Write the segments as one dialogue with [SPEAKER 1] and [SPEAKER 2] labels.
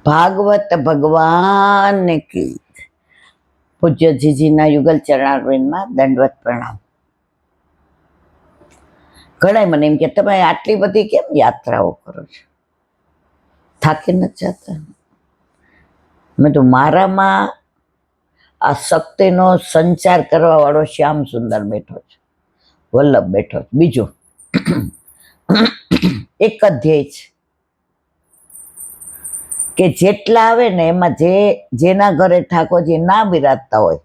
[SPEAKER 1] ભાગવત ભગવાન કી પૂજ્ય જીજીના યુગલ ચરણારવિંદમાં દંડવત પ્રણામ. ઘણા મને એમ કે તમે આટલી બધી કેમ યાત્રાઓ કરો છો, થાકી નથી જતા? મેં તો મારામાં આ શક્તિનો સંચાર કરવા વાળો શ્યામ સુંદર બેઠો છે, વલ્લભ બેઠો છે. બીજું એક જ ધ્યેય છે કે જેટલા આવે ને એમાં જેના ઘરે ઠાકોરજી ના બિરાજતા હોય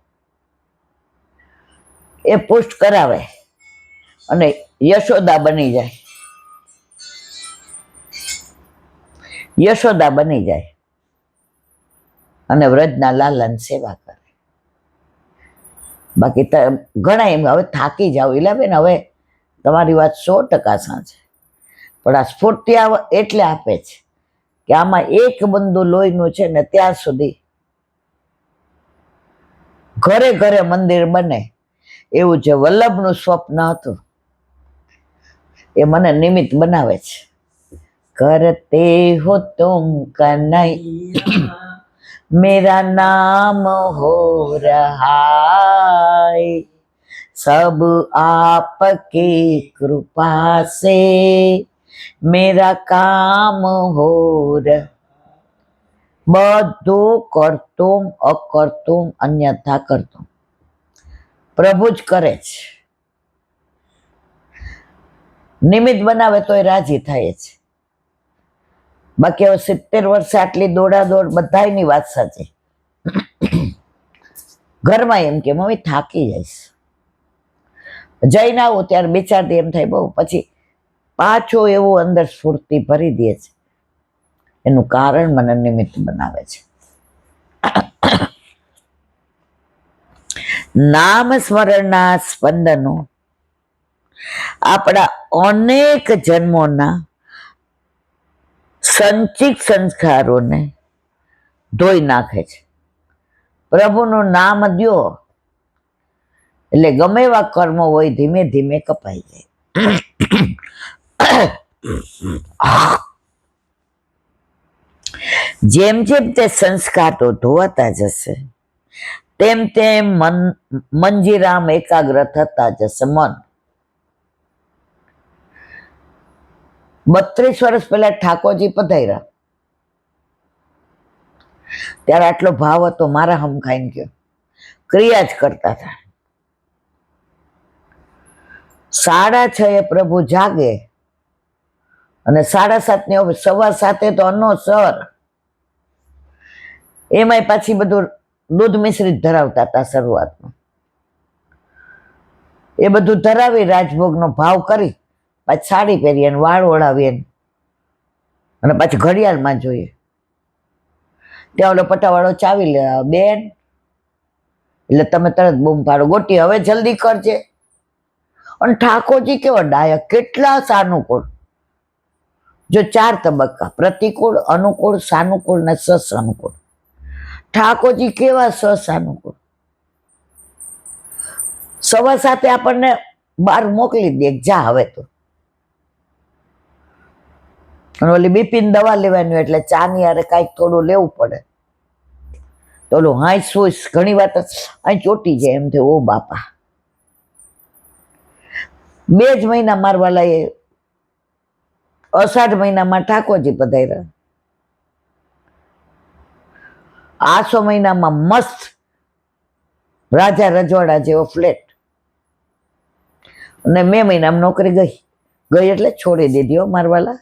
[SPEAKER 1] એ પુષ્ટ કરાવે અને યશોદા બની જાય, યશોદા બની જાય અને વ્રજના લાલન સેવા કરે. બાકી ઘણા એમ હવે થાકી જાવ ઇલાબેન, હવે તમારી વાત 100% સાચી, પણ આ સ્ફૂર્તિ એટલે આપે છે કે આમાં એક બિંદુ લોહીનું છે ને ત્યાં સુધી ઘરે ઘરે મંદિર બને એવું જે વલ્લભનું સ્વપ્ન હતું એ મને નિમિત્ત બનાવે છે. કરતે હો તુમ કનૈયા મેરા નામ હો રહાય, સબ આપકી કૃપા સે મેરા કામ હો રહ. બધું કરતું અકર્તું અન્યથા કરતું પ્રભુ જ કરે છે. નિમિત્ત બનાવે તો એ રાજી થાય છે. બાકી હવે 70 વર્ષે આટલી દોડાદોડ, બધાની વાત સાચી. ઘરમાં એમ કે મમ્મી થાકી જઈશ, જઈને આવું ત્યારે 2-4 દી એમ થાય બહુ, પછી પાછો એવું અંદર સ્ફૂર્તિ ભરી દે છે. એનું કારણ મને નિમિત્ત બનાવે છે. નામ સ્મરણના સ્પંદનો આપણા અનેક જન્મોના સંચિત સંસ્કારોને ધોઈ નાખે છે. પ્રભુનું નામ દ્યો એટલે ગમે એવા કર્મો હોય ધીમે ધીમે કપાઈ જાય. જેમ જેમ તે સંસ્કારો ધોવાતા જશે તેમ તેમ મંજીરામ એકાગ્ર થતા જશે. મન 32 વર્ષ પહેલા ઠાકોરજી પધાર્યા ત્યારે આટલો ભાવ હતો, મારા હમ ખાઈને ગયો, ક્રિયા જ કરતા હતા. 6:30 પ્રભુ જાગે અને 7:30 ની 7:15 તો અનોસર, એમાંય પાછી બધું દૂધ મિશ્રિત ધરાવતા હતા શરૂઆતમાં. એ બધું ધરાવી રાજભોગનો ભાવ કરી પાછી સાડી પહેરીએ, વાળ ઓળાવીએ અને પાછી ઘડિયાળમાં જોઈએ ત્યાં ઓલો પટાવાળો ચાવી લે, બેન, એટલે તમે તરત બૂમ પાડો, ગોટી હવે જલ્દી કરજે. અને ઠાકોરજી કેવા ડાયા, કેટલા સાનુકૂળ. જો 4 તબક્કા, પ્રતિકૂળ, અનુકૂળ, સાનુકૂળ ને સસાનુકૂળ. ઠાકોરજી કેવા સસાનુકૂળ. 7:15 આપણને બહાર મોકલી દે, જા હવે તો. અને ઓલી બિપિન દવા લેવાની એટલે ચાની યારે કાંઈક થોડું લેવું પડે તો ઓલું હાઈ સોઈસ ઘણી વાર અહીં ચોટી જાય, એમ થાય ઓ બાપા. 2 જ મહિના મારવાલા એ અષાઢ મહિનામાં ઠાકોરજી પધાર્યા, આસો મહિનામાં મસ્ત રાજા રજવાડા જેવો ફ્લેટ, અને મે મહિનામાં નોકરી ગઈ એટલે છોડી દીધી મારવાલા.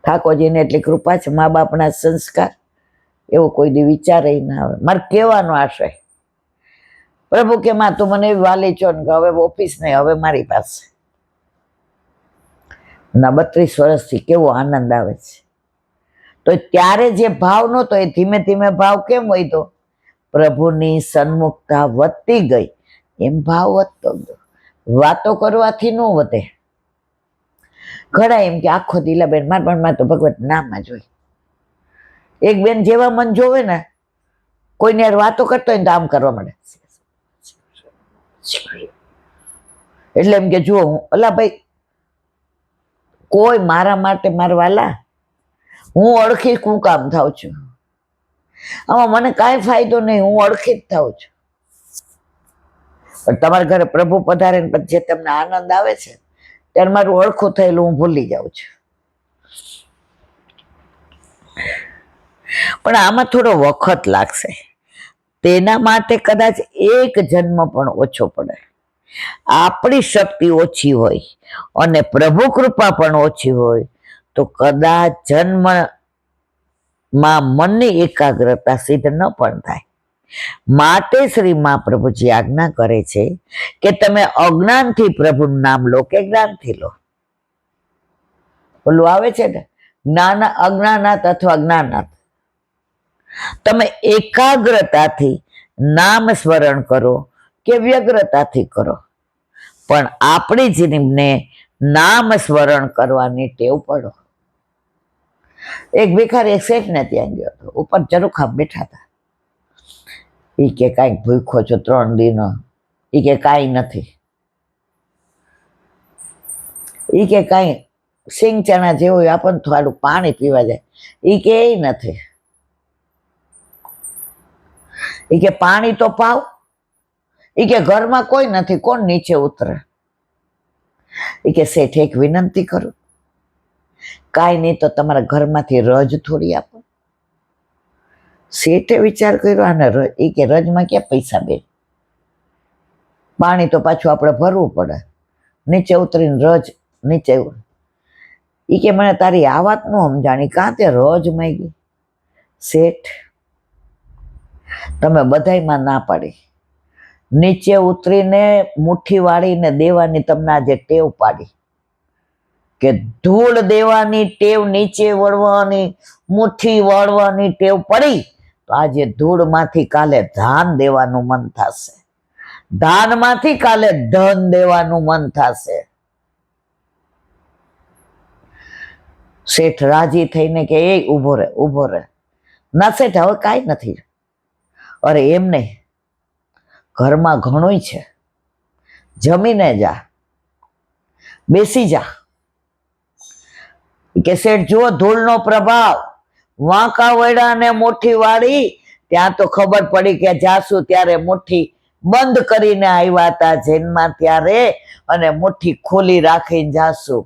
[SPEAKER 1] ઠાકોરજીને એટલી કૃપા છે, મા બાપના સંસ્કાર એવો કોઈ દી વિચારે ના આવે. મારે કહેવાનો આશય, પ્રભુ કે માં તું મને એવી વાલી છો ને કે હવે ઓફિસ નહીં, હવે મારી પાસે. ના 32 વર્ષથી કેવો આનંદ આવે છે. તો ત્યારે જે ભાવ નહોતો એ ધીમે ધીમે ભાવ કેમ વધ્યો? પ્રભુની સન્મુખતા વધતી ગઈ એમ ભાવ વધતો ગયો. વાતો કરવાથી ન વધે. ઘણા એમ કે આખો દિલાબેન માર તો ભગવત નામમાં જોઈ. એક બેન જેવા મન જોવે ને, કોઈને યાર વાતો કરતો હોય ને તો આમ કરવા માંડે, એટલે એમ કે જુઓ હું અલા ભાઈ, કોઈ મારા માટે મારા વાલા હું અળખી શું કામ થાઉં છું? આમાં મને કાંઈ ફાયદો નહીં, હું અળખી જ થાઉં છું. પણ તમારા ઘરે પ્રભુ પધારે ને પછી જે તમને આનંદ આવે છે ત્યારે મારું અળખું થયેલું હું ભૂલી જાઉં છું. પણ આમાં થોડો વખત લાગશે. તેના માટે કદાચ એક જન્મ પણ ઓછો પડે. આપણી શક્તિ ઓછી હોય અને પ્રભુ કૃપા પણ ઓછી હોય તો કદાચ જન્મમાં મનની એકાગ્રતા સિદ્ધ ન પણ થાય. માટે શ્રી મહાપ્રભુજી આજ્ઞા કરે છે કે તમે અજ્ઞાનથી પ્રભુનું નામ લો કે જ્ઞાનથી લો. ઓલું આવે છે ને, જ્ઞાન અજ્ઞાનાત અથવા જ્ઞાનાત. તમે એકાગ્રતાથી નામ સ્મરણ કરો કે વ્યગ્રતાથી કરો, પણ આપણી જીવને નામ સ્મરણ કરવાની ટેવ પડો. એક ભિખારી એક શેઠને ત્યાં ગયો હતો, ઉપર ચરુખા બેઠા હતા. ઈ કે કાંઈક ભૂખો છો 3 દિનો? ઈ કે કાંઈ નથી. ઈ કે કાંઈ સિંગ ચણા જેવું આપણને થોડું પાણી પીવા જાય? ઈ કે એ નથી. ઈ કે પાણી તો પાવ. ઈ કે ઘરમાં કોઈ નથી, કોણ નીચે ઉતરે? ઈ કે શેઠ એક વિનંતી કરું, કાંઈ નહીં તો તમારા ઘરમાંથી રજ થોડી આપો. શેઠે વિચાર કર્યો, આને ઈ કે રજમાં ક્યાં પૈસા બે? પાણી તો પાછું આપણે ભરવું પડે, નીચે ઉતરીને રજ નીચે. ઈ કે મને તારી આ વાત નો સમજાણી, કાં તે રજ માંગી? શેઠ, તમે બધાયમાં ના પાડી, નીચે ઉતરીને મુઠ્ઠી વાળીને દેવાની તમને આજે ટેવ પાડી કે ધૂળ દેવાની ટેવ, નીચે વળવાની, મુઠ્ઠી વાળવાની ટેવ પડી તો આજે ધૂળમાંથી કાલે ધાન દેવાનું મન થશે, ધાનમાંથી કાલે ધન દેવાનું મન થશે. શેઠ રાજી થઈને કે એ ઊભો રહે, ઊભો રહે. ના શેઠ, હવે કાંઈ નથી. અરે એમ નહીં, ઘરમાં ઘણું છે, જમીને જા, બેસી જા. કે શેઠ જુઓ ધૂળનો પ્રભાવ, વાંકા વળ્યા ને મુઠ્ઠી વાળી ત્યાં તો ખબર પડી કે જાસુ ત્યારે મુઠ્ઠી બંધ કરીને આવ્યા હતા જેલમાં ત્યારે, અને મુઠ્ઠી ખોલી રાખીને જાસુ.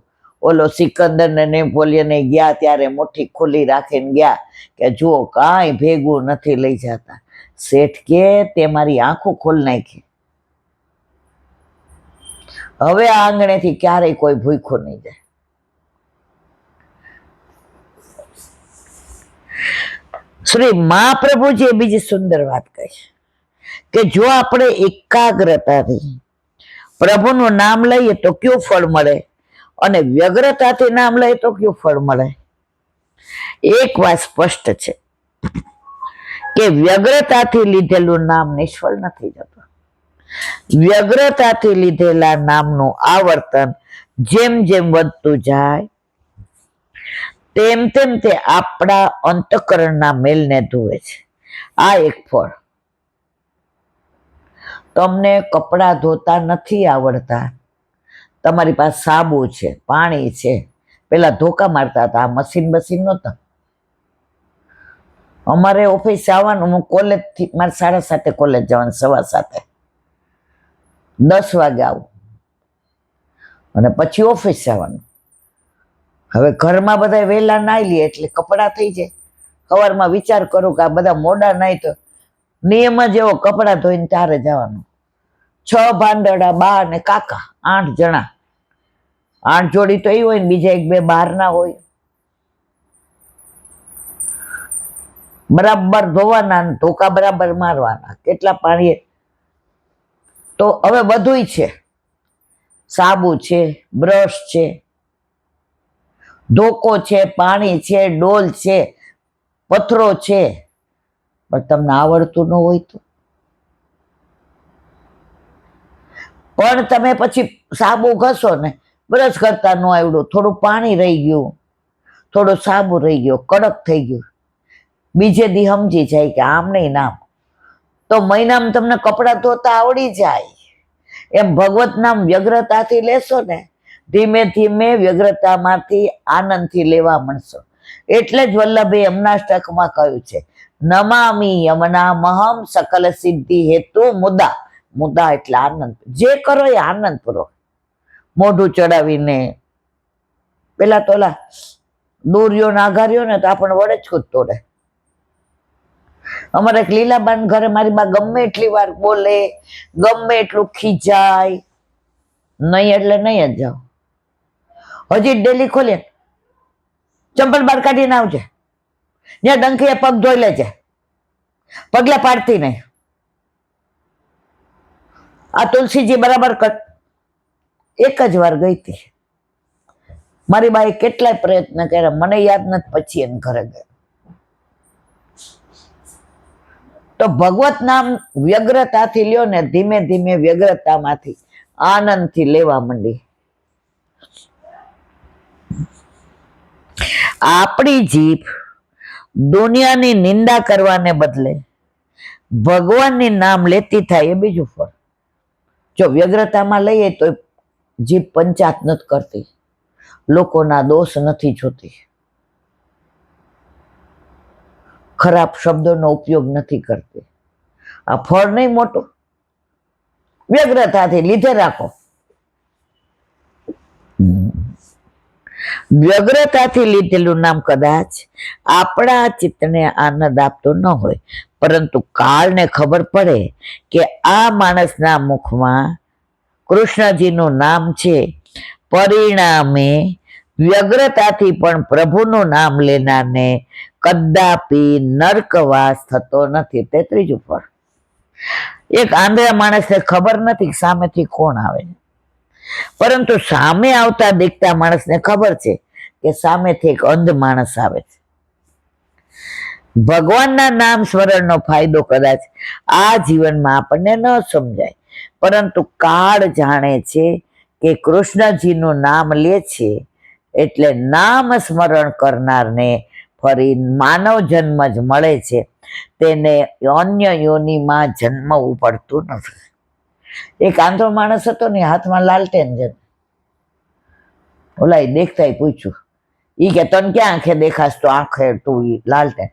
[SPEAKER 1] ઓલો સિકંદર ને નેપોલિયન ગયા ત્યારે મુઠ્ઠી ખોલી રાખીને ગયા કે જુઓ કાંઈ ભેગું નથી લઈ જતા. શેઠ કે તે મારી આંખો ખોલ નાખી, હવે આ આંગણેથી ક્યારેય કોઈ ભૂખ્યું નહીં જાય. શ્રી મહાપ્રભુજીએ બીજી સુંદર વાત કહી કે જો આપણે એકાગ્રતાથી પ્રભુનું નામ લઈએ તો કયું ફળ મળે, અને વ્યગ્રતાથી નામ લઈએ તો કયું ફળ મળે. એક વાત સ્પષ્ટ છે કે વ્યગ્રતાથી લીધેલું નામ નિષ્ફળ નથી જતું. વ્યગ્રતાથી લીધેલા નામનું આવર્તન જેમ જેમ વધતું જાય તેમ તેમ તે આપણા અંતઃકરણના મેલને ધોવે છે. આ એક ફળ. તમને કપડાં ધોતા નથી આવડતા, તમારી પાસે સાબુ છે, પાણી છે, પેલા ધોકા મારતા હતા, આ મશીન નહોતા. અમારે ઓફિસ આવવાનું, હું કોલેજથી મારે 7:30 કોલેજ જવાનું, 7:15, 10 વાગે આવું અને પછી ઓફિસ જવાનું. હવે ઘરમાં બધા વહેલા નાઈ લે એટલે કપડાં થઈ જાય. સવારમાં વિચાર કરું કે આ બધા મોડા નાઈ તો નિયમ જ એવો, કપડાં ધોઈને ત્યારે જવાનું. 6 ભાંડડા, બા ને કાકા, 8 જણા. 8 જોડી તો એ હોય ને, બીજા 1-2 બહારના હોય. બરાબર ધોવાના, ધોકા બરાબર મારવાના. કેટલા પાણીએ તો હવે બધુંય છે, સાબુ છે, બ્રશ છે, ધોકો છે, પાણી છે, ડોલ છે, પથરો છે, પણ તમને આવડતું ન હોય તો. પણ તમે પછી સાબુ ઘસો ને, બ્રશ કરતા ન આવડ્યું, થોડું પાણી રહી ગયું, થોડો સાબુ રહી ગયો, કડક થઈ ગયું, બીજે દી સમજી જાય કે આમ નહીં નામ, તો મહિનામાં તમને કપડાં ધોતા આવડી જાય. એમ ભગવત નામ વ્યગ્રતાથી લેશો ને, ધીમે ધીમે વ્યગ્રતામાંથી આનંદથી લેવા મળશો. એટલે જ વલ્લભે યમનાષ્ટકમાં કહ્યું છે, નમામી યમના મહમ સકલ સિદ્ધિ હેતુ મુદ્દા. મુદ્દા એટલે આનંદ. જે કરો એ આનંદ પૂરો. મોઢું ચડાવીને પેલા તો ઓલા દોરીઓ નાગાર્યો ને તો આપણને વડે જ કૂદ તોડે. અમારે એક લીલાબાન ઘરે મારી બા ગમે એટલી વાર બોલે, ગમે એટલું ખીજાય, નહીં એટલે નહીં જ જાઓ. હજી ડેલી ખોલીએ, ચંપલ બાર કાઢીને આવજે, ત્યાં ડંખીએ પગ ધોઈ લેજે, પગલા પાડતી નહીં. આ તુલસીજી બરાબર એક જ વાર ગઈ હતી. મારી બાએ કેટલાય પ્રયત્ન કર્યા, મને યાદ નથી, પછી એને ઘરે ગયા. તો ભગવત નામ વ્યગ્રતાથી લ્યો ને, ધીમે ધીમે વ્યગ્રતામાંથી આનંદથી લેવા માંડી. આપણી જીભ દુનિયાની નિંદા કરવાને બદલે ભગવાનની નામ લેતી થાય એ બીજું ફળ. જો વ્યગ્રતામાં લઈએ તો જીભ પંચાત નથી કરતી, લોકોના દોષ નથી જોતી, ખરાબ શબ્દોનો ઉપયોગ નથી કરતી. આ ફળ નહીં મોટું, વ્યગ્રતાથી લીધે રાખો. વ્યગ્રતાથી લીધેલું નામ કદાચ આપણા ચિત્તને આનંદ આપતું ન હોય, પરંતુ કાળને ખબર પડે કે આ માણસના મુખમાં કૃષ્ણજીનું નામ છે, પરિણામે વ્યગ્રતાથી પણ પ્રભુનું નામ લેનારને કદાપી નરકવાસ થતો નથી. તે ત્રીજું ફળ. એક આંધળા માણસને ખબર નથી સામેથી કોણ આવે, પરંતુ સામે આવતા દેખતા માણસને ખબર છે કે સામેથી એક અંધ માણસ આવે છે. ભગવાનના નામ સ્મરણનો ફાયદો કદાચ આ જીવનમાં આપણને ન સમજાય, પરંતુ કાળ જાણે છે કે કૃષ્ણજીનું નામ લે છે એટલે નામ સ્મરણ કરનારને ફરી માનવ જન્મ જ મળે છે, તેને અન્ય યોનિમાં જન્મવું પડતું નથી. એક આંધળો માણસ હતો ને, હાથમાં લાલટેન છે. ઓલા દેખતા પૂછ્યું, ઈ કે તને ક્યાં આંખે દેખાશ? તો આંખે તું લાલટેન.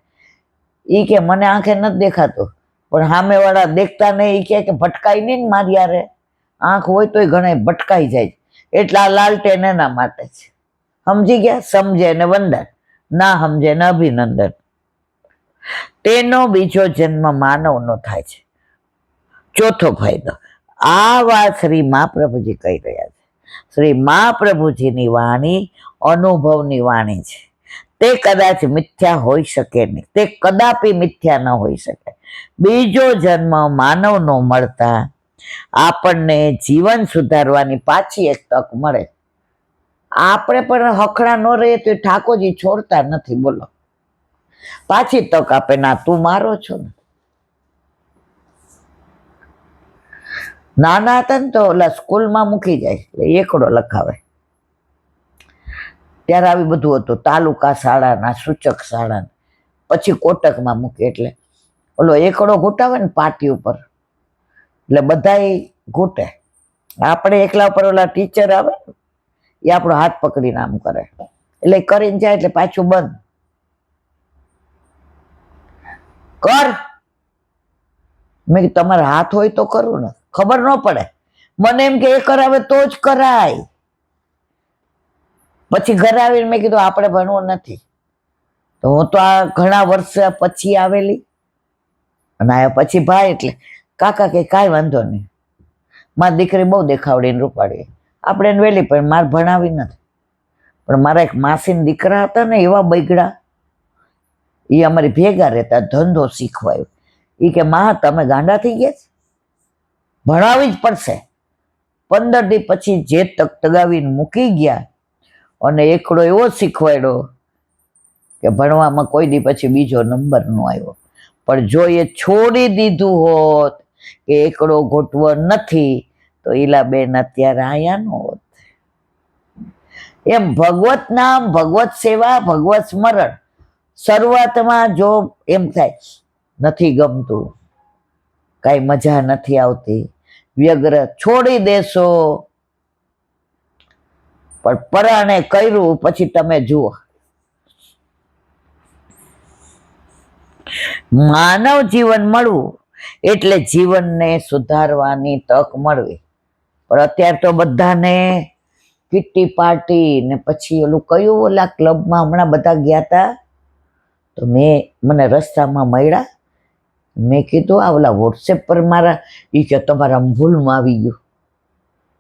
[SPEAKER 1] ઈ કે મને આંખે નથી દેખાતું, પણ સામે વાળા દેખતા નહીં. ઈ કે ભટકાય નહીં ને મારી યારે, આંખ હોય તોય ઘણા ભટકાઈ જાય, એટલે આ લાલટેન એના માટે છે. સમજી ગયા? સમજે ને વંદન, ના સમજે ને અભિનંદન. તેનો બીજો જન્મ માનવનો થાય છે. ચોથો ફાયદો, આ વાત શ્રી મહાપ્રભુજી કહી રહ્યા છે. શ્રી મહાપ્રભુજીની વાણી અનુભવની વાણી છે. તે કદાચ મિથ્યા હોઈ શકે નહીં, તે કદાપી મિથ્યા ન હોઈ શકે. બીજો જન્મ માનવનો મળતા આપણને જીવન સુધારવાની પાછી એક તક મળે. આપણે પણ હખણા ન રહીએ તો ઠાકોરજી છોડતા નથી. બોલો, પાછી તક આપે. ના તું મારો છો ને. નાના હતા ને તો ઓલા સ્કૂલમાં મૂકી જાય એટલે એકડો લખાવે. ત્યારે આવી બધું હતું, તાલુકા શાળાના, સૂચક શાળાના, પછી કોટકમાં મૂકે એટલે ઓલો એકડો ઘૂંટાવે ને પાટી ઉપર, એટલે બધાય ઘૂંટે. આપણે એકલા ઉપર ઓલા ટીચર આવે એ આપણો હાથ પકડીને આમ કરે, એટલે કરીને જાય એટલે પાછું બંધ કર. મેં કીધું તમારે હાથ હોય તો કરું ને, ખબર ન પડે. મને એમ કે એ કરાવે તો જ કરાય. પછી ઘરે આવીને મેં કીધું આપણે ભણવું નથી. તો હું તો આ ઘણા વર્ષ પછી આવેલી, અને આવ્યા પછી ભાઈ એટલે કાકા કે કાંઈ વાંધો નહીં, મારી દીકરી બહુ દેખાવડીને રૂપાડી, આપણે એને વહેલી પણ મારે ભણાવી નથી. પણ મારા એક માસીના દીકરા હતા ને, એવા બગડા, એ અમારી ભેગા રહેતા, ધંધો શીખવાયો. એ કે માં તમે ગાંડા થઈ ગયા, ભણાવી જ પડશે. 15 દી પછી જે તક તગાવીને મૂકી ગયા, અને એકડો એવો શીખવાડ્યો કે ભણવામાં કોઈ દી પછી બીજો નંબર ન આવ્યો. પણ જો એ છોડી દીધું હોત કે એકડો ગોઠવો નથી, તો ઈલાબેન અત્યારે આયા ન હોત. એમ ભગવત નામ, ભગવત સેવા, ભગવત સ્મરણ શરૂઆતમાં જો એમ થાય નથી ગમતું, કાંઈ મજા નથી આવતી, વ્યગ્ર છોડી દેશો, પણ પરાણે કર્યું પછી તમે જુઓ માનવ જીવન મળવું એટલે જીવનને સુધારવાની તક મળવી. પણ અત્યારે તો બધાને કિટ્ટી પાર્ટી ને પછી ઓલું કયું ઓલા ક્લબમાં હમણાં બધા ગયા હતા, તો મને રસ્તામાં મળ્યા. મેં કીધું આ ઓલા વોટ્સએપ પર મારા, એ કે તમારા ભૂલમાં આવી ગયું.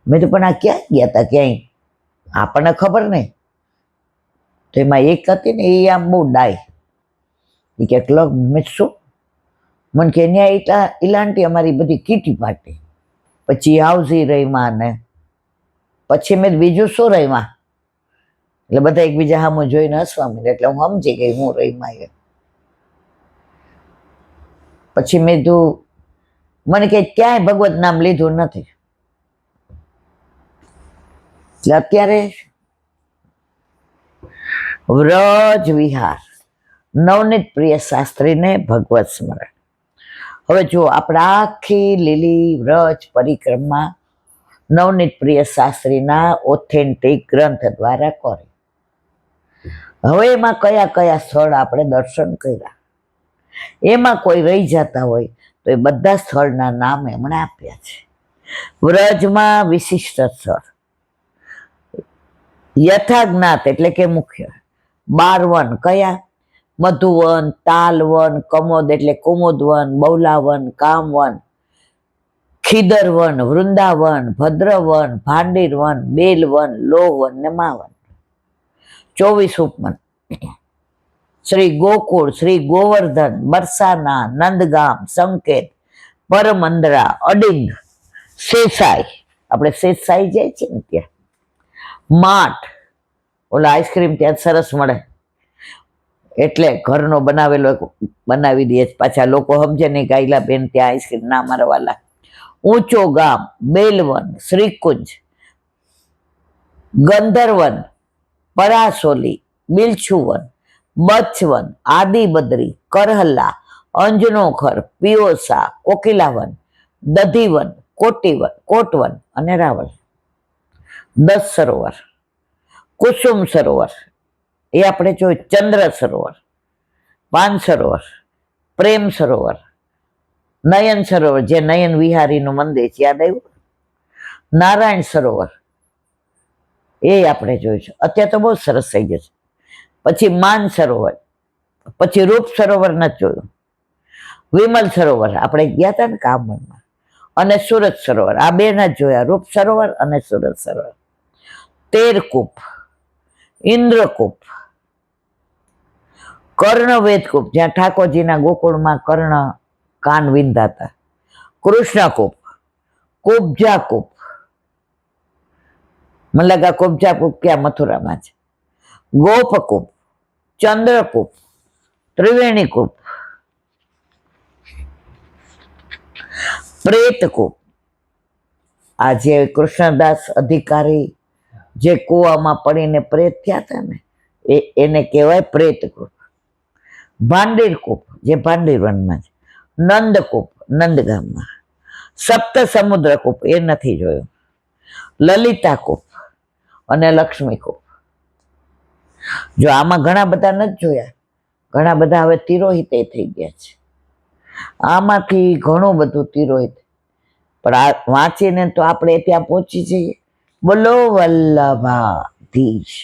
[SPEAKER 1] મેં તો પણ આ ક્યાં ગયા હતા ક્યાંય, આપણને ખબર નહીં. તો એમાં એક હતી ને, એ આમ બહુ ડાય, એ કે ક્લબ. મેં શું? મને કે ત્યાં ઇલાંટી અમારી બધી કીટી પાર્ટી. પછી હાઉસી રહીમાં ને પછી મેં બીજું શું રહીમાં, એટલે બધા એકબીજા સામું જોઈને હસવા માંડ્યા. એટલે હું સમજી ગઈ હું રહીમાં એ. પછી મેં કીધું, મને કે ક્યાંય ભગવત નામ લીધું નથી. એટલે અત્યારે વ્રજ વિહાર, નવનીત પ્રિય શાસ્ત્રીને ભગવત સ્મરણ. હવે જો આપણે આખી લીલી વ્રજ પરિક્રમા નવનીત પ્રિય શાસ્ત્રીના ઓથેન્ટિક ગ્રંથ દ્વારા કરી. હવે એમાં કયા કયા સ્થળ આપણે દર્શન કર્યા, એમાં કોઈ રહી જતા હોય તો એ બધા સ્થળના નામ એમણે આપ્યા છે. વ્રજમાં વિશિષ્ટ સ્થળ યથાજ્ઞાત એટલે કે મુખ્ય 12 વન કયા? મધુવન, તાલવન, કમોદ એટલે કુમુદવન, બૌલાવન, કામવન, ખીદરવન, વૃંદાવન, ભદ્રવન, ભાંડીરવન, બેલવન, લોહવન ને માવન. 24 ઉપવન શ્રી ગોકુળ, શ્રી ગોવર્ધન, બરસાના, નંદગામ, સંકેત, પરમંદરા, અડિંગ, સેસાઈ, આપણે સેસાઈ જાય છે ને ત્યાં, માઠ, ઓલા આઈસ્ક્રીમ ત્યાં સરસ મળે એટલે ઘરનો બનાવેલો બનાવી દે. પાછા લોકો સમજે નહીં ગાયલા બેન ત્યાં આઈસ્ક્રીમ ના મારવાલા. ઊંચો ગામ, બેલવન, શ્રીકુંજ, ગંધર્વન, પરાસોલી, બિલછુવન, બચ્છવન, આદિબદ્રી, કરહલ્લા, અંજનોખર, પિયોસા, કોકિલાવન, દધીવન, કોટવન અને રાવલ. 10 સરોવર, કુસુમ સરોવર એ આપણે જોયું, ચંદ્ર સરોવર, પાન સરોવર, પ્રેમ સરોવર, નયન સરોવર જે નયન વિહારીનું મંદિર છે, યાદ આવ્યું? નારાયણ સરોવર એ આપણે જોયું છે. અત્યારે તો બહુ સરસ થઈ ગયું છે. પછી માન સરોવર, પછી રૂપ સરોવર નથી જોયું. વિમલ સરોવર આપણે ગયા હતા ને કામમાં, અને સુરત સરોવર, આ બે ના જોયા, રૂપ સરોવર અને સુરત સરોવર. તેરકૂપ, ઇન્દ્રકૂપ, કર્ણવેદકૂપ જ્યાં ઠાકોરજીના ગોકુળમાં કર્ણ કાન વિંધાતા, કૃષ્ણકૂપ, કુબ્જાકૂપ, મને લાગે કુબ્જાકૂપ ક્યાં મથુરામાં છે, ગોપકૂપ, ચંદ્રકૂપ, ત્રિવેણીકૂપ, પ્રેતકૂપ. આ જે કૃષ્ણદાસ અધિકારી જે કૂવામાં પડીને પ્રેત થયા હતા ને, એને કહેવાય પ્રેતકૂપ. ભાંડીરકૂપ જે ભાંડીરવનમાં છે, નંદકૂપ નંદગામમાં, સપ્ત સમુદ્રકૂપ એ નથી જોયું, લલિતાકૂપ અને લક્ષ્મીકૂપ. જો આમાં ઘણા બધા નથી જોયા, ઘણા બધા હવે તિરોહિતે થઈ ગયા છે. આમાંથી ઘણું બધું તિરોહિત, પણ આ વાંચીને તો આપણે ત્યાં પહોંચી જઈએ. બોલો વલ્લભાધીશ.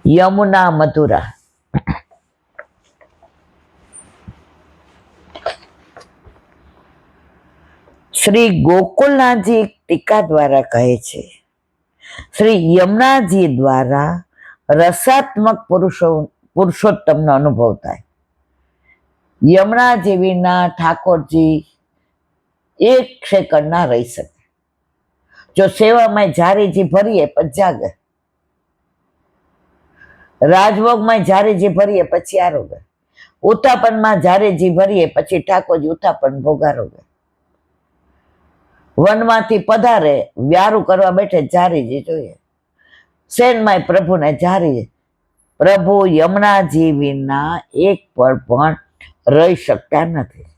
[SPEAKER 1] યમુના મથુરા, શ્રી ગોકુલનાથજી ટીકા દ્વારા કહે છે, શ્રી યમુનાજી દ્વારા રસાત્મક પુરુષોત્તમનો અનુભવ થાય. યમુનાજી વિના ઠાકોરજી એક સેકન્ડ ના રહી શકે. જો સેવામાં જારીજી ભરીએ પછી જાગે, રાજભોગમાં જારીજી ભરીએ પછી આરોગે, ઉત્થાપનમાં જારીજી ભરીએ પછી ઠાકોરજી ઉત્થાપન ભોગારોગે. વનમાંથી પધારે, વ્યારું કરવા બેઠે જારીજી જોઈએ. શેનમાંય પ્રભુને જારી. પ્રભુ યમુનાજી વિના એક પળ પણ રહી શકતા નથી.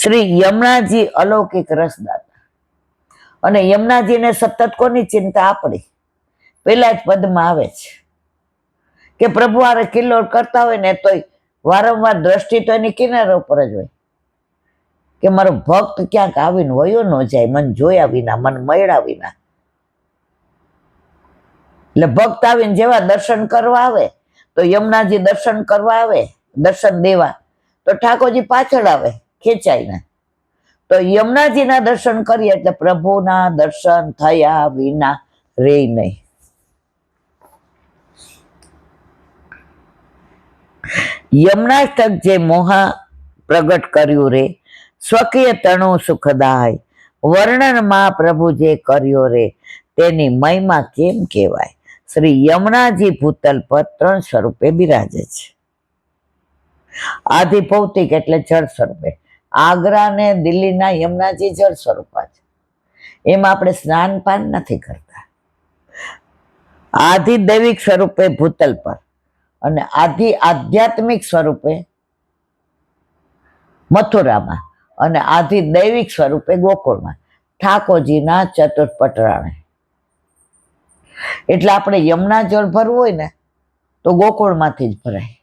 [SPEAKER 1] શ્રી યમુનાજી અલૌકિક રસદાતા, અને યમુનાજીને સતત કોની ચિંતા? આપણી. પેલા જ પદમાં આવે છે કે પ્રભુ આરે કિલ્લોળ કરતા હોય ને તોય વારંવાર દ્રષ્ટિ તો એની કિનારા ઉપર જ હોય કે મારો ભક્ત ક્યાંક આવીને વયો ન જાય, મન જોયા વિના, મન મળ્યા વિના. એટલે ભક્ત આવીને જેવા દર્શન કરવા આવે તો યમુનાજી દર્શન કરવા આવે, દર્શન દેવા, તો ઠાકોરજી પાછળ આવે ખેંચાઈને. તો યમુનાજીના દર્શન કરીએ એટલે પ્રભુના દર્શન થયા વિના રે નહીં. યમુનાષ્ટક જે મોહા પ્રગટ કર્યું રે, સ્વકીય તણુ સુખદાય, વર્ણનમાં પ્રભુ જે કર્યો રે, તેની મહિમા કેમ કહેવાય. શ્રી યમુનાજી ભૂતલ પર 3 સ્વરૂપે બિરાજે છે. આદિ ભૌતિક એટલે જળ સ્વરૂપે. આગ્રા ને દિલ્હીના યમુનાજી જળ સ્વરૂપા છે, એમાં આપણે સ્નાન પાન નથી કરતા. આદિ દૈવિક સ્વરૂપે ભૂતલ પર અને આદિ આધ્યાત્મિક સ્વરૂપે મથુરામાં અને આદિ દૈવિક સ્વરૂપે ગોકુળમાં, ઠાકોરજીના ચતુર્પટરાણે. એટલે આપણે યમુના જળ ભરવું હોય ને તો ગોકુળમાંથી જ ભરાય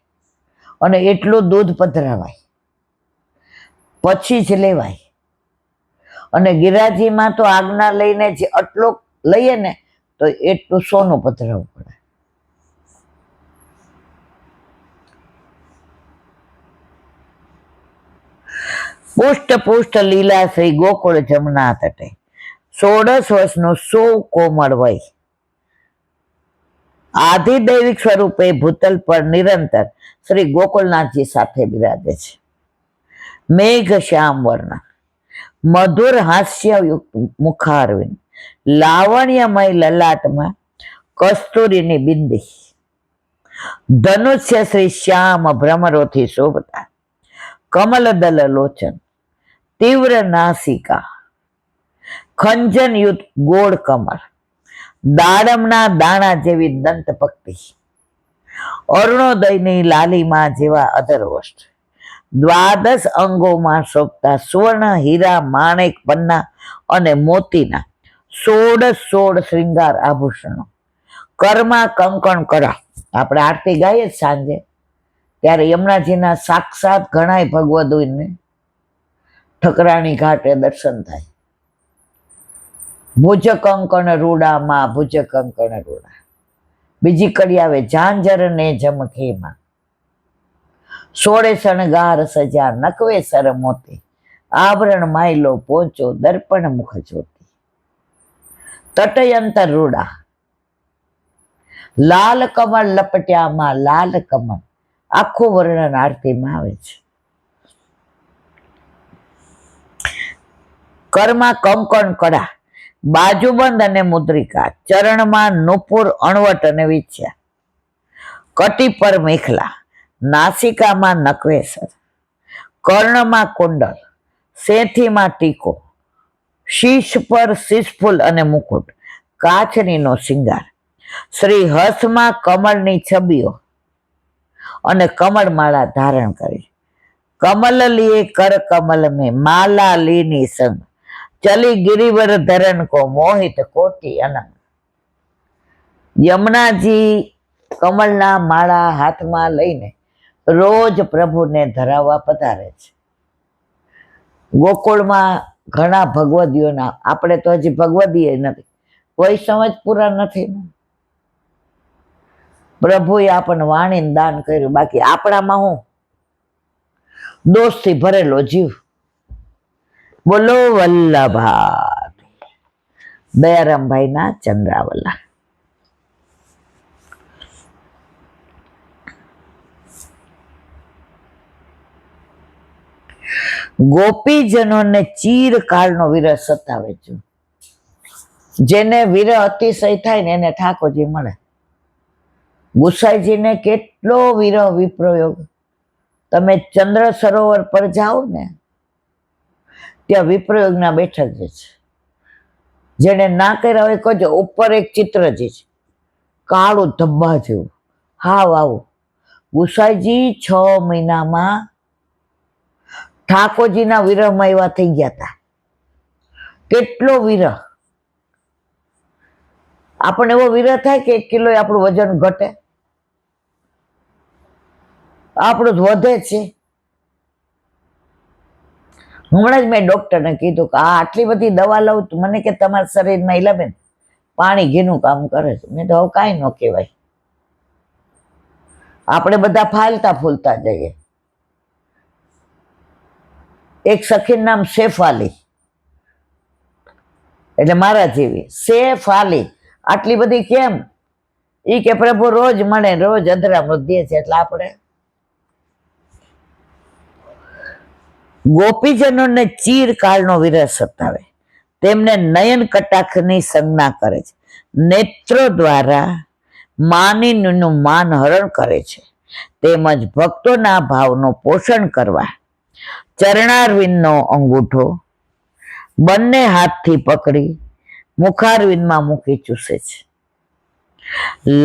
[SPEAKER 1] અને એટલું દૂધ પધરાવાય પછી જ લેવાય. અને ગિરાજીમાં તો આજ્ઞા લઈને જે આટલો લઈએ ને તો એટલું સોનું પધરાવવું પડે. પુષ્ટ પુષ્ટ લીલા શ્રી ગોકુળ જમના તટે, 16 વર્ષનું કોમળ વય, આધિદૈવિક સ્વરૂપે ભૂતલ પર નિરંતર શ્રી ગોકુળનાથજી સાથે બિરાજે છે. મેઘ શ્યામ વર્ણ, મધુર હાસ્યયુક્ત મુખારવિંદ, લાવણ્યમય લલાટમાં કસ્તુરીની બિંદી, ધનુષ્ય શ્રી શ્યામ ભ્રમરોથી શોભતા, કમલદલ લોચન, તીવ્ર નાસિકા, ખંજનયુક્ત ગોળ કમર, દાડમના દાણા જેવી દંત પક્તિ, અરુણોદયની લાલીમાં જેવા અધરવસ્ત્ર, 12 અંગોમાં શોભતા સુવર્ણ, હીરા, માણેક, પન્ના અને મોતીના 16 શ્રૃંગાર આભૂષણો, કર્મા કંકણ કરા. આપણે આરતી ગાઈએ જ સાંજે ત્યારે યમુનાજીના સાક્ષાત ઘણાય ભગવદોને ઠકરાણી ઘાટે દર્શન થાય. ભુજ કંકણ રૂડામાં, ભુજ કંકણ રૂડા. બીજી કડી આવે, ઝાંઝર ને જમખેમાં, 16 શણગાર સજા, નકવે સર મોતી, આભરણ માયલો પોચો, દર્પણ મુખ જ્યોતિ. તટયંતર રૂડા, લાલ કમળ લપટ્યામાં, લાલ કમળ આખું વર્ણન આરતીમાં આવે છે. કર્મા કંકણ કડા, બાજુબંધ અને મુદ્રિકા, ચરણમાં નુપુર, અણવટ અને વિછ્યા, કટી પર મેખલા, નાસિકામાં નકવેસર, કર્ણમાં કુંડલ, સેથીમાં ટીકો, શીશ પર શીશફૂલ અને મુકુટ, કાચનીનો શિંગાર, શ્રી હસ્તમાં કમળની છબીઓ અને કમળમાળા ધારણ કરી, કમલ લીએ કર કમલ મેં, માલા લીની સંગ, ચલી ગિરિવર ધરણ કો, મોહિત કોટી અનંગ. યમુનાજી કમળના માળા હાથમાં લઈને રોજ પ્રભુને ધરાવવા પધારે છે. ગોકુળમાં ઘણા ભગવદીઓના, આપણે તો હજી ભગવદીએ નથી, વૈષ્ણવ જ પૂરા નથી. પ્રભુએ આપણને વાણીને દાન કર્યું, બાકી આપણામાં હું દોષથી ભરેલો જીવ. બોલો વલ્લભા દયારામભાઈના ચંદ્રાવલા. ગોપીજનોને ચીરકાળનો વિરહ સતાવે છે. જેને વિરહ અતિશય થાય ને એને ઠાકોરજી મળે. ગુસાઈજીને કેટલો વિરહ વિપ્રયોગ. તમે ચંદ્ર સરોવર પર જાઓ ને ત્યાં વિપ્રયોગના બેઠક જે છે, જેને ના કર્યા હોય કહેજો. ઉપર એક ચિત્ર જે છે કાળું ધબ્બા જેવું, હાવ આવું. ગુસાઈજી 6 મહિનામાં ઠાકોરજીના વિરહમાં એવા થઈ ગયા હતા. કેટલો વિરહ. આપણને એવો વિરહ થાય કે 1 કિલો આપણું વજન ઘટે? આપણું જ વધે છે. હમણાં જ મેં ડોક્ટરને કીધું કે આટલી બધી દવા લઉં તો મને કે તમારા શરીરમાં ઈલાબેન પાણી ઘીનું કામ કરે છે. મેં તો હવે કાંઈ ન કહેવાય, આપણે બધા ફાલતા ફૂલતા જઈએ. એક સખીનું નામ શેફાલી, એટલે મારા જેવી શેફાલી. આટલી બધી કેમ? એ કે પ્રભુ રોજ મળે, રોજ અધરામૃત દે છે. એટલે આપણે ગોપીજનોને ચીરકાળનો વિરહ સતાવે, તેમને નયન કટાક્ષની સંજ્ઞા કરે છે, નેત્રો દ્વારા માનીનું માન હરણ કરે છે. તેમજ ભક્તોના ભાવનું પોષણ કરવા ચરણારવિંદનો અંગૂઠો બંને હાથથી પકડી મુખારવિંદમાં મૂકી ચૂસે છે.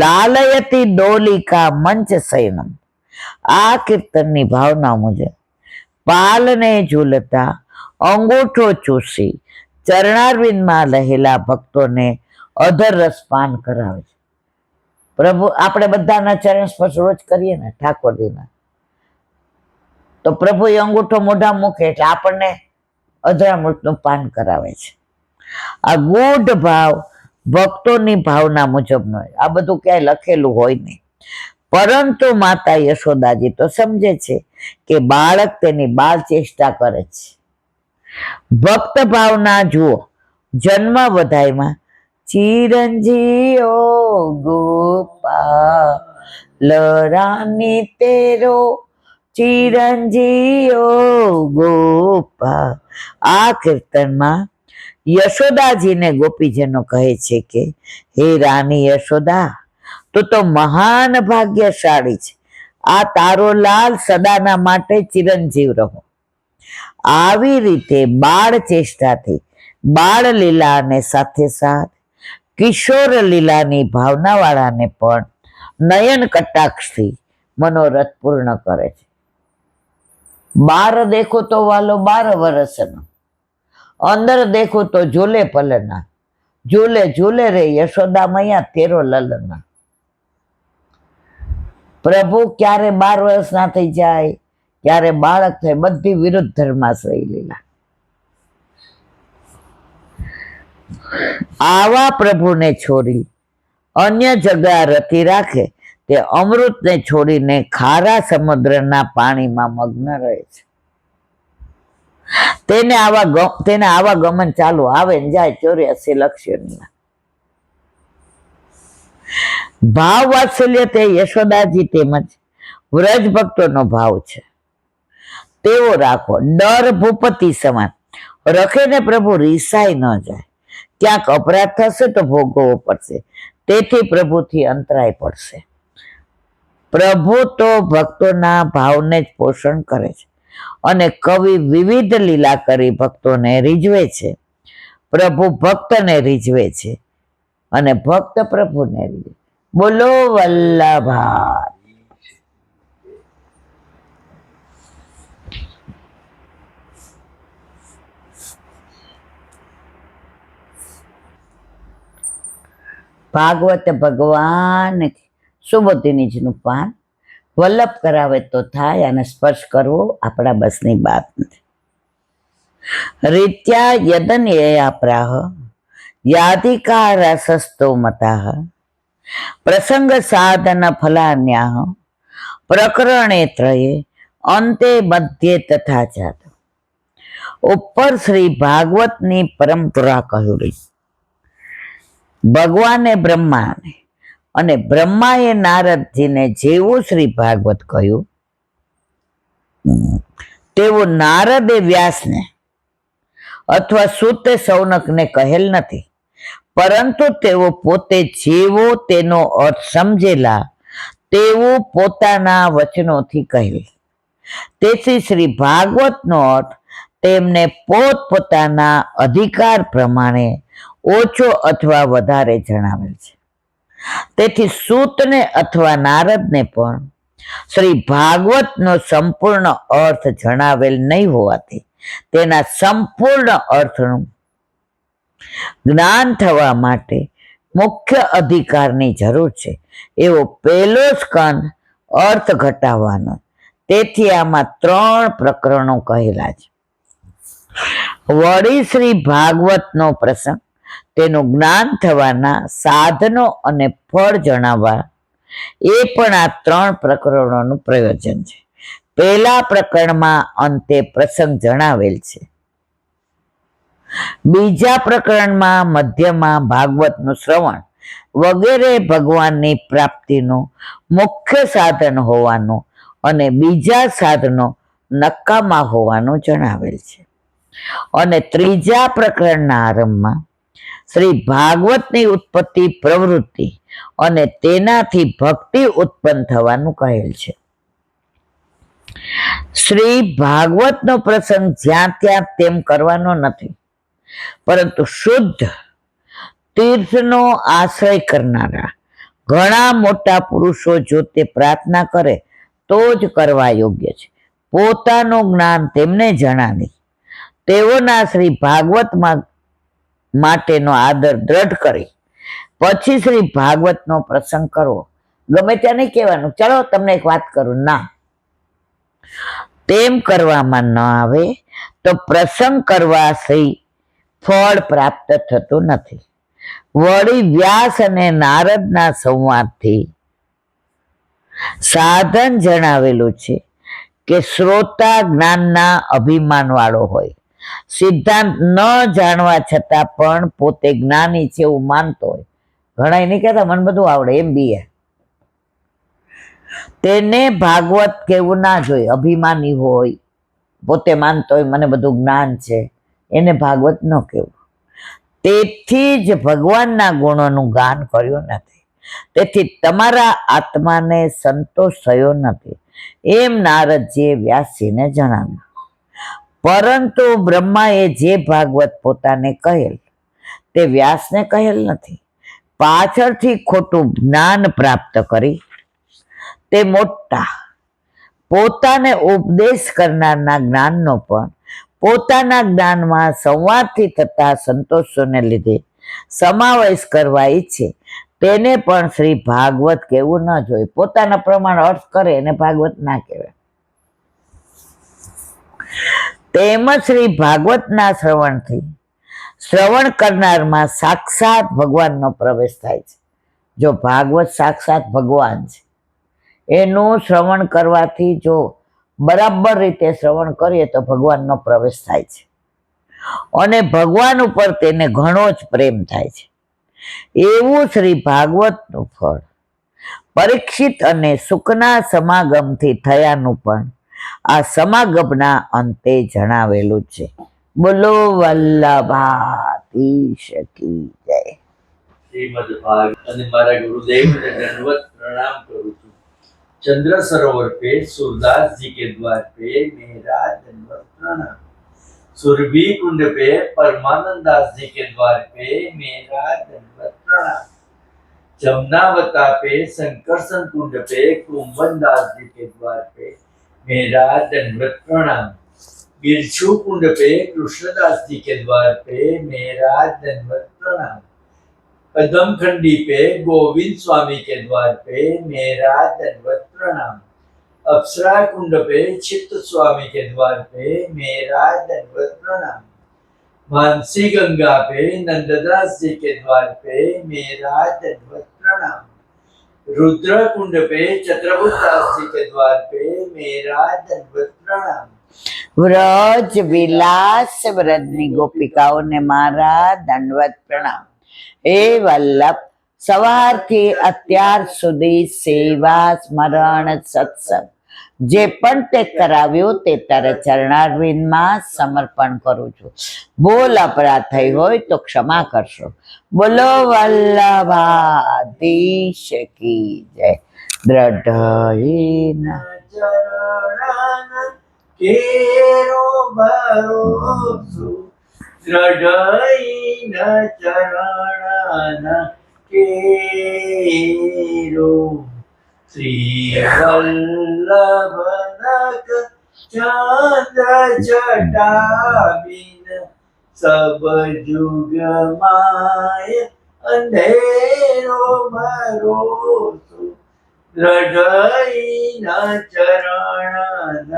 [SPEAKER 1] લાલયતી ડોલિકા મંચ શયનમ. આ કીર્તનની ભાવના મુજબ પાલને ઝૂલતા અંગૂઠો ચૂસી ચરણારવિંદમાં રહેલા ભક્તોને અધર રસપાન કરાવે છે. પ્રભુ આપણે બધાના ચરણ સ્પર્શ રોજ કરીએ ને ઠાકોરજીના, તો પ્રભુ એ અંગૂઠો મોઢા મૂકે એટલે આપણને અધરામૃતનું પાન કરાવે છે. આ ગૂઢ ભાવ ભક્તોની ભાવના મુજબનો હોય. આ બધું ક્યાંય લખેલું હોય નહીં, પરંતુ માતા યશોદાજી તો સમજે છે કે બાળક તેની બાળ ચેષ્ટા કરે છે. ભક્ત ભાવના જુઓ. જન્મ વધાઈમાં ચિરંજીઓ ગોપાલ રાની તેરો ચિરંજીઓ ગોપાલ. આ કીર્તનમાં યશોદાજીને ગોપીજનો કહે છે કે હે રાની યશોદા, તું તો મહાન ભાગ્યશાળી છે. આ તારો લાલ સદાના માટે ચિરંજીવ રહો. આવી રીતે બાળ ચેષ્ટાથી બાળ લીલા અને સાથે સાથ કિશોર લીલાની ભાવનાવાળાને પણ નયન કટાક્ષથી મનોરથ પૂર્ણ કરે છે. 12 દેખો તો વાલો 12 વર્ષનો, અંદર દેખો તો ઝૂલે પલના, ઝૂલે ઝૂલે રે યશોદા મૈયા તેરો લલના. પ્રભુ ક્યારે 12 વર્ષના થઈ જાય, ક્યારે બાળક થાય, બધી વિરુદ્ધ ધર્માશ્રય લીલા. આવા પ્રભુને છોડી અન્ય જગા રતી રાખે તે અમૃતને છોડીને ખારા સમુદ્રના પાણીમાં મગ્ન રહે છે. તેને આવા ગમન ચાલુ, આવે ને જાય 84 લક્ષ્યોના. ભાવ વાત્સલ્ય તે યશોદાજી તેમજ વ્રજ ભક્તોનો ભાવ છે, તેવો રાખો. ડર ભૂપતિ સમાન રખે ને પ્રભુ રીસાઈ ન જાય. ક્યાંક અપરાધ થશે તો ભોગવવો પડશે, તેથી પ્રભુથી અંતરાય પડશે. પ્રભુ તો ભક્તોના ભાવને જ પોષણ કરે છે, અને કવિ વિવિધ લીલા કરી ભક્તોને રીઝવે છે. પ્રભુ ભક્તને રીઝવે છે અને ભક્ત પ્રભુને રીઝવે. બોલો વલ્લભા. ભાગવત ભગવાન સુબોધિનીજીનું પાન. વલ્લભ કરાવે તો થાય, અને સ્પર્શ કરવો આપણા બસની વાત નથી. રીત્યા યદન્યયા પ્રાહ યાધિકાર સસ્તો મતાહ પ્રસંગ સાધન ફલાન્યાહ પ્રકરણે ત્રયે અંતે મધ્યે તથા જાત. ઉપર શ્રી ભાગવતની પરંપરા કહ્યું. ભગવાને બ્રહ્માને અને બ્રહ્માએ નારદજીને જેવું શ્રી ભાગવત કહ્યું, તેવું નારદે વ્યાસને અથવા સૂતે સૌનકને કહેલ નથી, પરંતુ તેઓ પોતે જેવો તેનો અર્થ સમજેલા તેવું પોતાના વચનોથી કહેલ. તેથી શ્રી ભાગવતનો અર્થ તેમને પોતપોતાના અધિકાર પ્રમાણે ઓછો અથવા વધારે જણાવેલ છે. તેથી સૂતને અથવા નારદને પણ શ્રી ભાગવતનો સંપૂર્ણ અર્થ જણાવેલ નહીં હોવાથી તેના સંપૂર્ણ અર્થનું જ્ઞાન થવા માટે મુખ્ય અધિકારની જરૂર છે એવો પહેલો સ્કંદ અર્થ ઘટાડવાનો. તેથી આમાં 3 પ્રકરણો કહેલા છે. વળી શ્રી ભાગવતનો પ્રસંગ, તેનું જ્ઞાન થવાના સાધનો અને ફળ જણાવવા, એ પણ આ 3 પ્રકરણોનું પ્રયોજન છે. પહેલા પ્રકરણમાં અંતે પ્રસંગ જણાવેલ છે. બીજા પ્રકરણમાં મધ્યમાં ભાગવતનું શ્રવણ વગેરે ભગવાનની પ્રાપ્તિનું મુખ્ય સાધન હોવાનું અને બીજા સાધનો નકામા હોવાનું જણાવેલ છે. અને ત્રીજા પ્રકરણના આરંભમાં શ્રી ભાગવતની ઉત્પત્તિ પ્રવૃત્તિ અને તેનાથી ભક્તિ ઉત્પન્ન થવાનું કહેલ છે. શ્રી ભાગવતનો પ્રસંગ જ્યાં ત્યાં તેમ કરવાનો નથી, પરંતુ શુદ્ધ તીર્થનો આશ્રય કરનારા ઘણા મોટા પુરુષો જો તે પ્રાર્થના કરે તો જ કરવા યોગ્ય છે. પોતાનું જ્ઞાન તેમને જણાવી તેઓના શ્રી ભાગવતમાં માટેનો આદર દ્રઢ કરી પછી શ્રી ભાગવતનો પ્રસંગ કરવો. ગમે ત્યાં નહીં કહેવાનું ચાલો તમને એક વાત કરું, ના, તેમ કરવામાં ન આવે તો પ્રસંગ કરવા શ્રી ફળ પ્રાપ્ત થતું નથી. વળી વ્યાસ અને નારદના સંવાદથી સાધન જણાવેલું છે કે શ્રોતા જ્ઞાનના અભિમાન વાળો હોય, સિદ્ધાંત ન જાણવા છતાં પણ પોતે જ્ઞાની છે એવું માનતો હોય. ઘણા નહીં કહેતા મને બધું આવડે એમ બી, તેને ભાગવત કેવું ના જોઈએ. અભિમાની હોય, પોતે માનતો હોય મને બધું જ્ઞાન છે, એને ભાગવત ન કહેવું. તેથી જ ભગવાનના ગુણોનું ગાન કર્યું નથી. તેથી તમારા આત્માને સંતોષ થયો નથી એમ નારદજીએ વ્યાસજીને જણાવ્યું. પરંતુ બ્રહ્માએ જે ભાગવત પોતાને કહેલ તે વ્યાસને કહેલ નથી. પાછળથી ખોટું જ્ઞાન પ્રાપ્ત કરી તે મોટા પોતાને ઉપદેશ કરનારના જ્ઞાનનો પણ પોતાના જ્ઞાનમાં સંવાદથી થતા સંતોષોને લીધે સમાવેશ કરવા ઈચ્છે તેને પણ શ્રી ભાગવત કહેવું ન જોઈએ. પોતાના પ્રમાણે અર્થ કરે એને ભાગવત ના કહેવાય. તેમજ શ્રી ભાગવતના શ્રવણ કરનારમાં સાક્ષાત ભગવાનનો પ્રવેશ થાય છે. જો ભાગવત સાક્ષાત ભગવાન છે, એનું શ્રવણ કરવાથી જો બરાબર રીતે શ્રવણ કરીએ તો ભગવાનનો પ્રવેશ થાય છે અને ભગવાન ઉપર તેને ઘણો જ પ્રેમ થાય છે. એવું શ્રી ભાગવતનું ફળ પરીક્ષિત અને સુખના સમાગમથી થયાનું પણ આ સમાગમના અંતે જણાવેલું છે. બોલો વલ્લભાધીશ કી જય.
[SPEAKER 2] શ્રીમદ ભાગવત અને મારા ગુરુદેવને દંડવત प्रणाम करूं છું. चंद्र सरोवर पे सूरदास जी के द्वार पे मेरा दंडवत प्रणाम. सुरभि कुंड पे परमानंद दास जी के द्वार पे मेरा दंडवत प्रणाम. जमुनावता पे संकर्षण कुंड पे कुंभन दास जी के द्वार पे मेरा दंडवत प्रणाम. बिरछू कुंड पे कृष्णदास जी के द्वार पे मेरा दंडवत प्रणाम. कदम खंडी पे गोविंद स्वामी के द्वार पे मेरा दंडवत प्रणाम. अप्सरा कुंड पे चित्त स्वामी के द्वार पे मेरा दंडवत प्रणाम. मानसी गंगा पे नंददास जी के द्वार पे मेरा दंडवत प्रणाम. रुद्र कुंड पे चत्रभुज दास जी के द्वार पे मेरा दंडवत प्रणाम.
[SPEAKER 1] વ્રજ વિલાસ વ્રજની ગોપિકાઓને મારા દંડવત પ્રણામ. હે વલ્લભ, સવારથી અત્યાર સુધી સેવા સ્મરણ સત્સંગ જે પણ તે કરાવ્યું તે તારા ચરણારવિંદમાં સમર્પણ કરું છું. ભૂલ અપરાધ થઈ હોય તો ક્ષમા કરશો. બોલો વલ્લભાધીશ કી જય. દ્રઢ
[SPEAKER 2] केरो भरोसो दृढ़ चरण केरो. श्री वल्लभनक चंद्र जटा बिन सब जुग माय અંધેરો ભરોસો હૃદયના ચરણ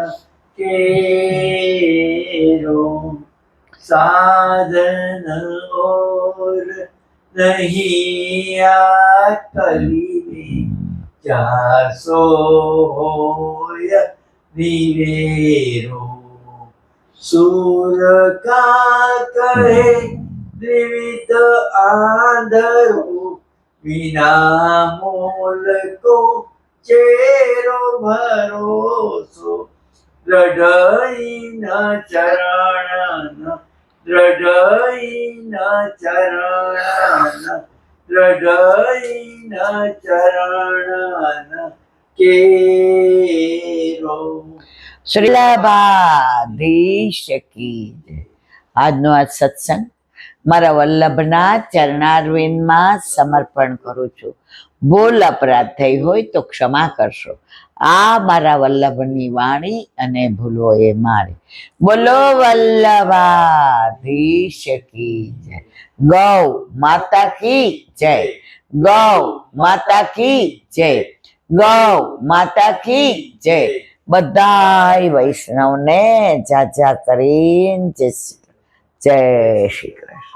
[SPEAKER 2] કેરો સાધન ઓર નહીં આ કલી ચારસો હોય નિવેરો સૂર કા કહે દ્વિવિધ આંધળો વિના મોલ કો ચેરો ભરોસો હૃદયના ચરણ હૃદયના ચરણ કેરો.
[SPEAKER 1] શ્રીલાભાધીશ કી જય. આજનો આ સત્સંગ મારા વલ્લભના ચરણારવિંદમાં સમર્પણ કરું છું. ભૂલ અપરાધ થઈ હોય તો ક્ષમા કરશો. આ મારા વલ્લભની વાણી અને ભૂલો એ મારી. બોલો વલ્લભાધીશ કી જય. ગૌ માતા કી જય. ગૌ માતા કી જય. ગૌ માતા કી જય. બધાય વૈષ્ણવને જાજા કરીને જય શ્રી કૃષ્ણ.